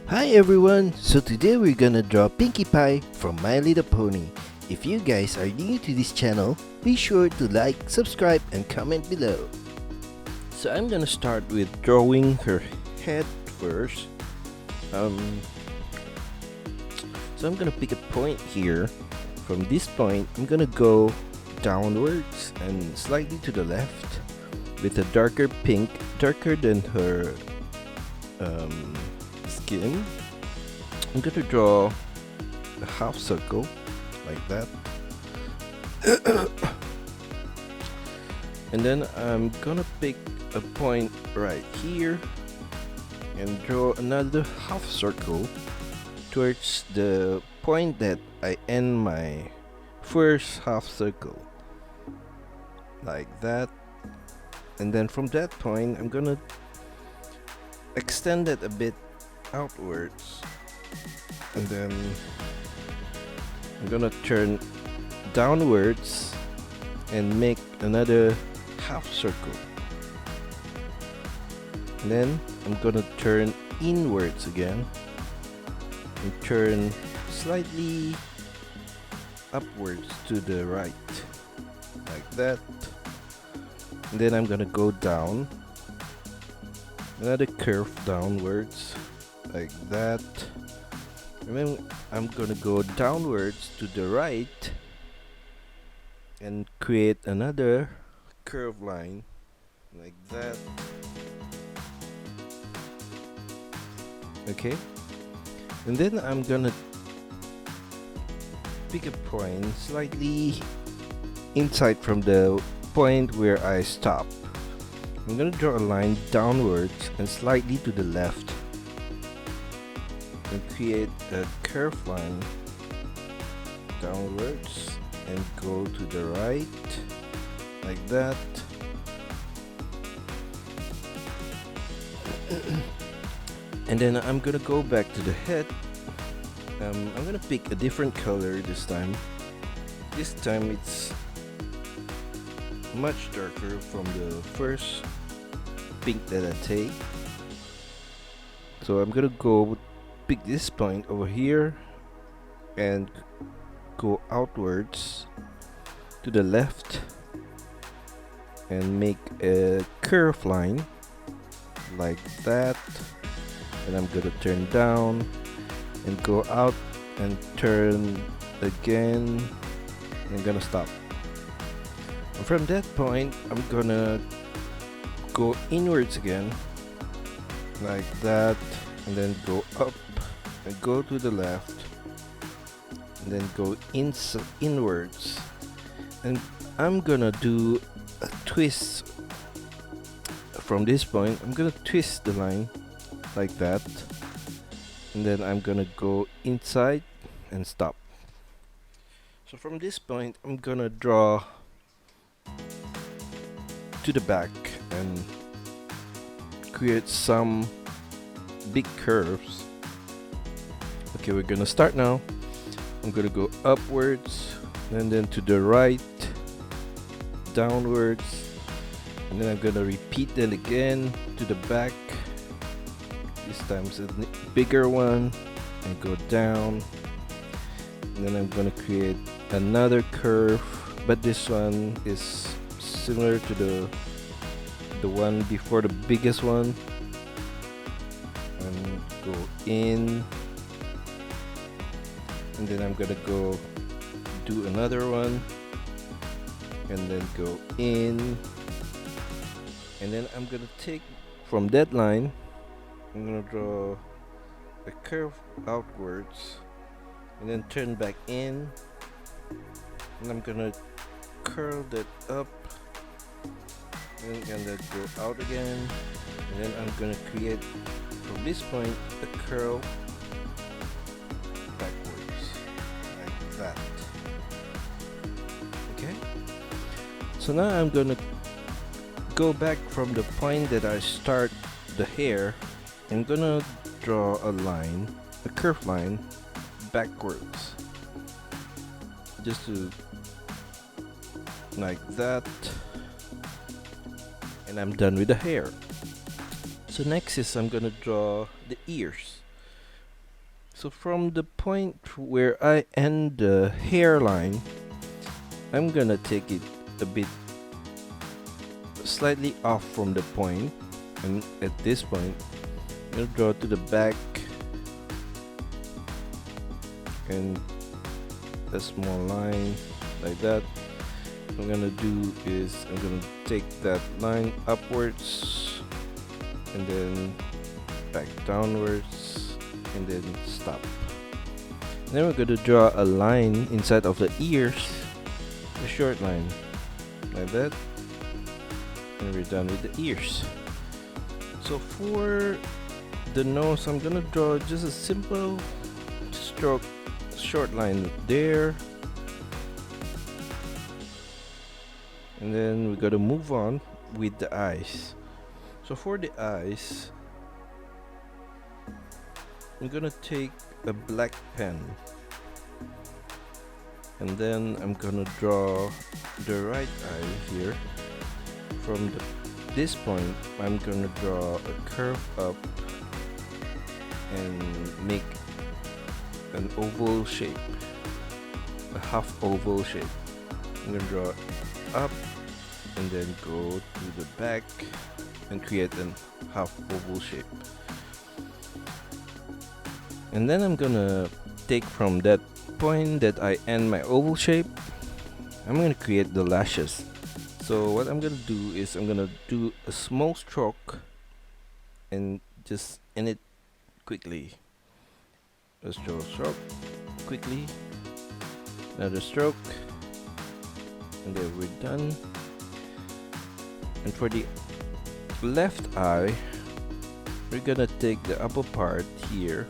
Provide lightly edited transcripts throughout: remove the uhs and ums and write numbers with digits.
Hi everyone! So today we're gonna draw Pinkie Pie from My Little Pony. If you guys are new to this channel, be sure to like, subscribe, and comment below. So I'm gonna start with drawing her head first. So I'm gonna pick a point here. From this point, I'm gonna go downwards and slightly to the left with a darker pink, darker than her skin. I'm gonna draw a half circle like that. And then I'm gonna pick a point right here and draw another half circle towards the point that I end my first half circle like that. And then from that point I'm gonna extend it a bit outwards, and then I'm gonna turn downwards and make another half circle, and then I'm gonna turn inwards again and turn slightly upwards to the right like that, and then I'm gonna go down, another curve downwards like that, and then I'm gonna go downwards to the right and create another curve line like that. Okay, and then I'm gonna pick a point slightly inside from the point where I stop. I'm gonna draw a line downwards and slightly to the left and create a curved line downwards and go to the right like that. And then I'm gonna go back to the head. I'm gonna pick a different color this time. This time it's much darker from the first pink that I take. So I'm gonna go pick this point over here and go outwards to the left and make a curve line like that, and I'm gonna turn down and go out and turn again. I'm gonna stop. And from that point I'm gonna go inwards again like that, and then go up and go to the left and then go inwards, and I'm gonna do a twist. From this point I'm gonna twist the line like that, and then I'm gonna go inside and stop. So from this point I'm gonna draw to the back and create some big curves. Okay, we're gonna start now. I'm gonna go upwards and then to the right, downwards, and then I'm gonna repeat that again to the back. This time it's a bigger one, and go down, and then I'm gonna create another curve, but this one is similar to the one before the biggest one, and go in, and then I'm gonna go do another one and then go in, and then I'm gonna take from that line, I'm gonna draw a curve outwards and then turn back in, and I'm gonna curl that up and then go out again, and then I'm gonna create from this point a curl backwards like that. Okay, so now I'm gonna go back from the point that I start the hair. I'm gonna draw a line, a curved line backwards, just to like that, and I'm done with the hair. So next is I'm gonna draw the ears. So from the point where I end the hairline, I'm gonna take it a bit slightly off from the point, and at this point I'm gonna draw to the back and a small line like that. What I'm gonna do is I'm gonna take that line upwards and then back downwards and then stop. Then we're gonna draw a line inside of the ears, a short line like that, and we're done with the ears. So for the nose, I'm gonna draw just a simple stroke, short line there, and then we gotta move on with the eyes. So for the eyes, I'm gonna take a black pen, and then I'm gonna draw the right eye here. From this point, I'm gonna draw a curve up and make an oval shape, a half oval shape. I'm gonna draw up and then go to the back and create a half oval shape. And then I'm gonna take from that point that I end my oval shape, I'm gonna create the lashes. So what I'm gonna do is I'm gonna do a small stroke and just end it quickly. A stroke quickly, another stroke, and then we're done. And for the left eye, we're gonna take the upper part here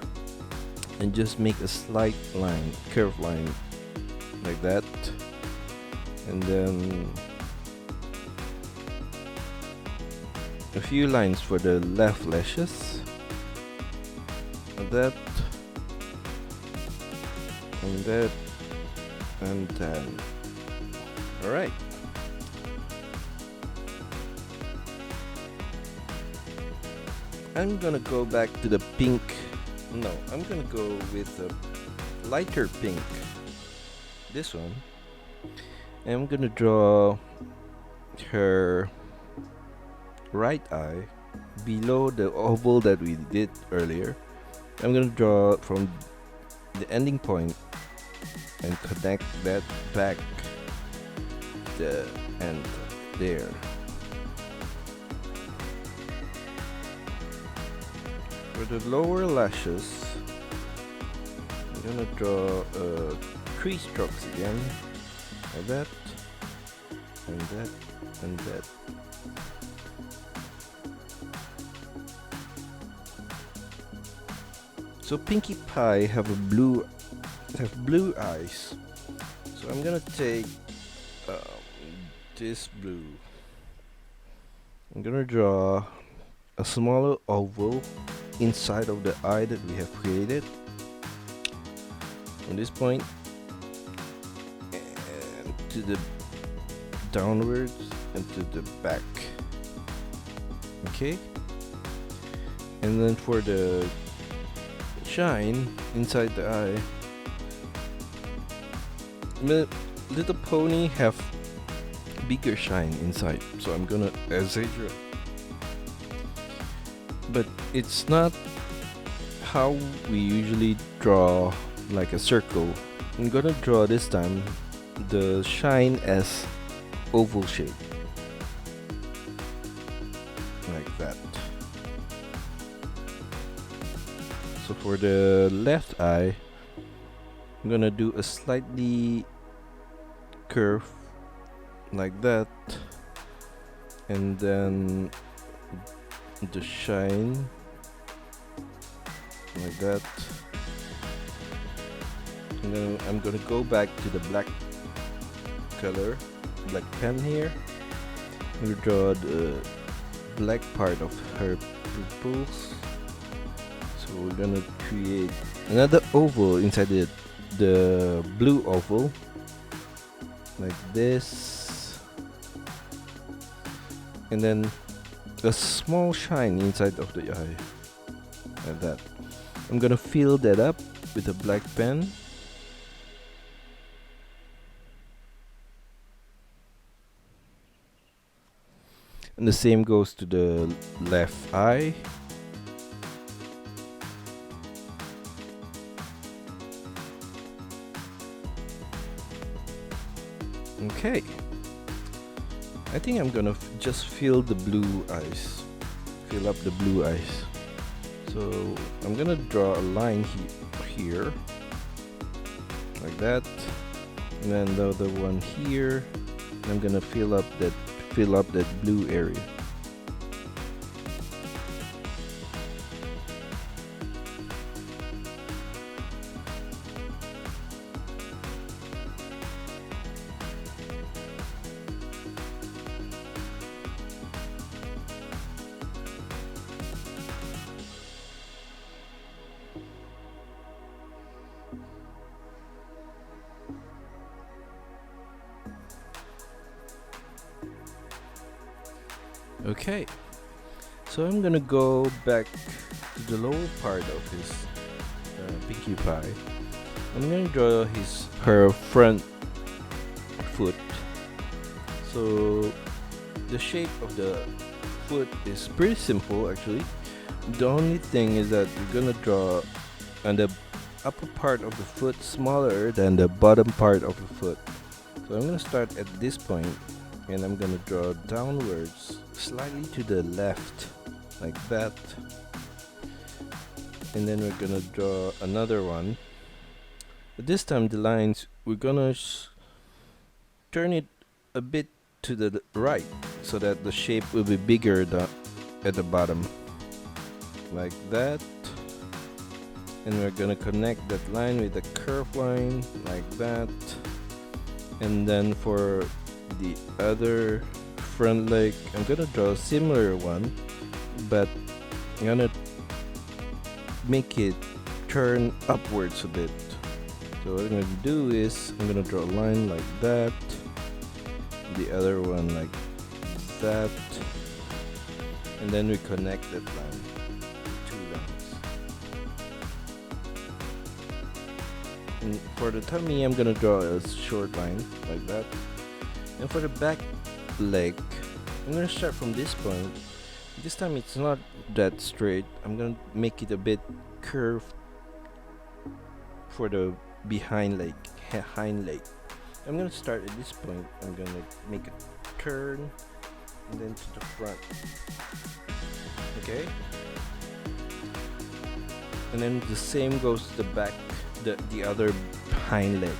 and just make a slight line, curved line like that, and then a few lines for the left lashes like that, and that, and then alright. I'm gonna go back to the pink. No, I'm gonna go with a lighter pink, this one, and I'm gonna draw her right eye below the oval that we did earlier. I'm gonna draw from the ending point and connect that back the end there. For the lower lashes, I'm gonna draw 3 strokes again, like that, and that, and that. So Pinkie Pie have blue eyes. So I'm gonna take this blue. I'm gonna draw a smaller oval inside of the eye that we have created from this point and to the downwards and to the back. Okay, and then for the shine inside the eye, Little Pony have bigger shine inside, so I'm gonna exaggerate, but it's not how we usually draw like a circle. I'm gonna draw this time the shine as oval shape like that. So for the left eye, I'm gonna do a slightly curve like that, and then the shine like that, and then I'm gonna go back to the black color, black pen here, and draw the black part of her pupils. So we're gonna create another oval inside the blue oval like this, and then a small shine inside of the eye like that. I'm gonna fill that up with a black pen. And the same goes to the left eye. Okay. I think I'm gonna just fill the blue eyes. Fill up the blue eyes. So I'm gonna draw a line here. Like that. And then the other one here. And I'm gonna fill up that blue area. Okay, so I'm gonna go back to the lower part of his Pinkie Pie. I'm gonna draw her front foot. So the shape of the foot is pretty simple actually. The only thing is that we're gonna draw on the upper part of the foot smaller than the bottom part of the foot. So I'm gonna start at this point and I'm gonna draw downwards slightly to the left like that, and then we're gonna draw another one, but this time the lines we're gonna turn it a bit to the right so that the shape will be bigger at the bottom like that, and we're gonna connect that line with a curved line like that. And then for the other front leg, I'm gonna draw a similar one, but I'm gonna make it turn upwards a bit. So what I'm gonna do is I'm gonna draw a line like that, the other one like that, and then we connect that line, two lines. And for the tummy, I'm gonna draw a short line like that. And for the back leg, I'm gonna start from this point. This time it's not that straight. I'm gonna make it a bit curved for the behind leg, hind leg. I'm gonna start at this point. I'm gonna make a turn and then to the front. Okay? And then the same goes to the back, the other hind legs.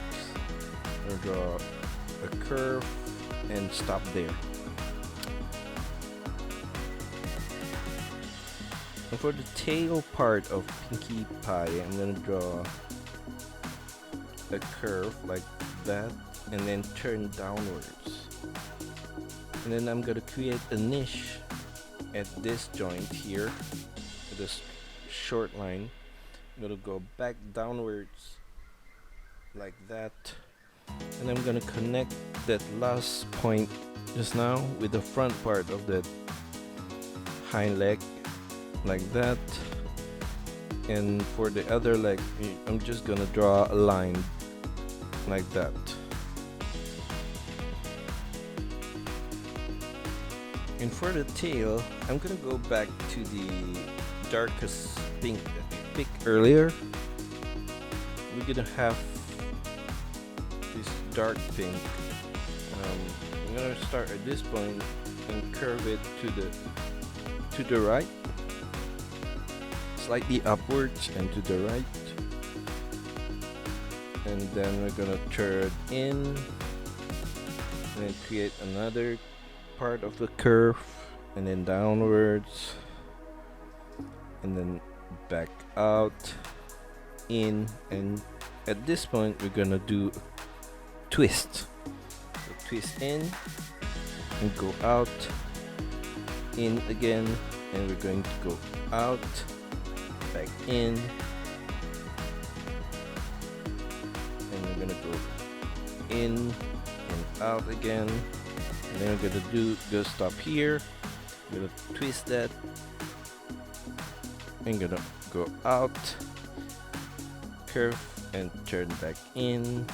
I'm gonna draw a curve and stop there. And for the tail part of Pinkie Pie, I'm gonna draw a curve like that and then turn downwards. And then I'm gonna create a niche at this joint here, with this short line. I'm gonna go back downwards like that, and I'm gonna connect that last point just now with the front part of that hind leg like that. And for the other leg, I'm just gonna draw a line like that. And for the tail, I'm gonna go back to the darkest pink that we picked earlier. We're gonna have this dark pink. I'm gonna start at this point and curve it to the right, slightly upwards and to the right, and then we're gonna turn in and then create another part of the curve, and then downwards, and then back out, in, and at this point we're gonna do a twist. So twist in and go out, in again, and we're going to go out, back in, and we're gonna go in and out again. And then we're gonna stop here. I'm gonna twist that. I'm gonna go out curve and turn back in.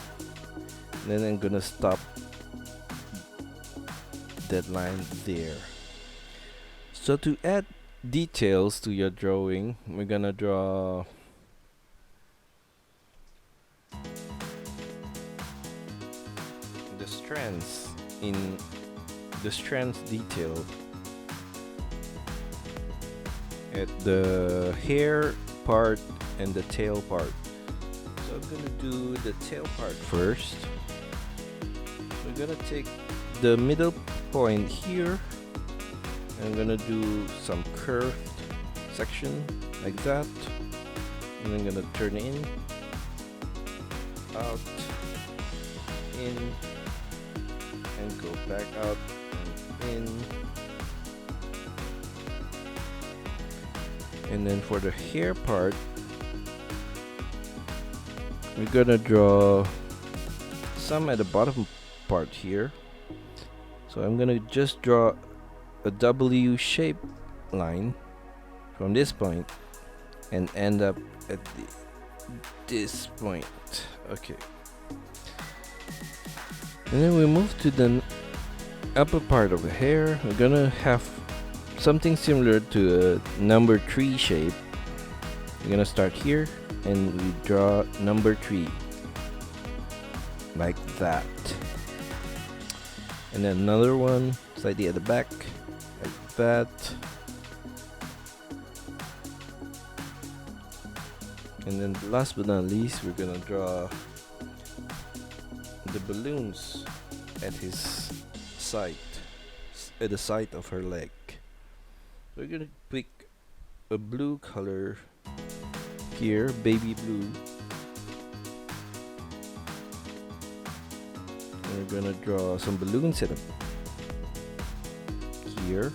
Then I'm gonna stop that line there. So to add details to your drawing, we're gonna draw the strands in the strands detail at the hair part and the tail part. So I'm gonna do the tail part first. We're gonna take the middle point here. I'm gonna do some curved section like that, and I'm gonna turn in, out, in, and go back out and in. And then for the hair part, we're gonna draw some at the bottom part here. So I'm gonna just draw a W shape line from this point and end up at this point. Okay. And then we move to the upper part of the hair. We're gonna have something similar to a number 3 shape. We're gonna start here and we draw number 3 like that. And then another one slightly at the back like that. And then last but not least, we're gonna draw the balloons at his side, at the side of her leg. We're gonna pick a blue color here, baby blue. And we're gonna draw some balloons at him here.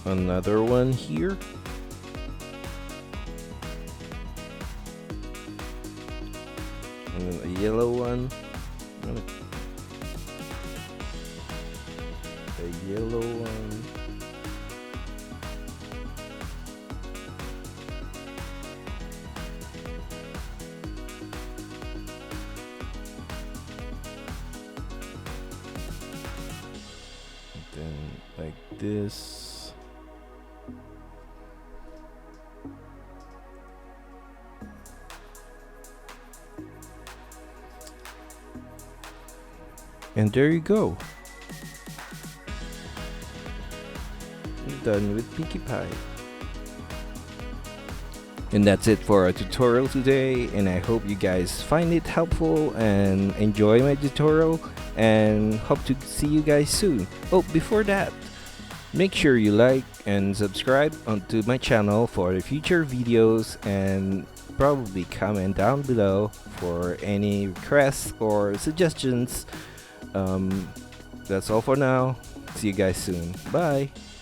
Another one here. And then a yellow one. A yellow one. Then like this. And there you go. We're done with Pinkie Pie. And that's it for our tutorial today, and I hope you guys find it helpful and enjoy my tutorial, and hope to see you guys soon. Oh, before that, make sure you like and subscribe onto my channel for the future videos, and probably comment down below for any requests or suggestions. That's all for now. See you guys soon. Bye.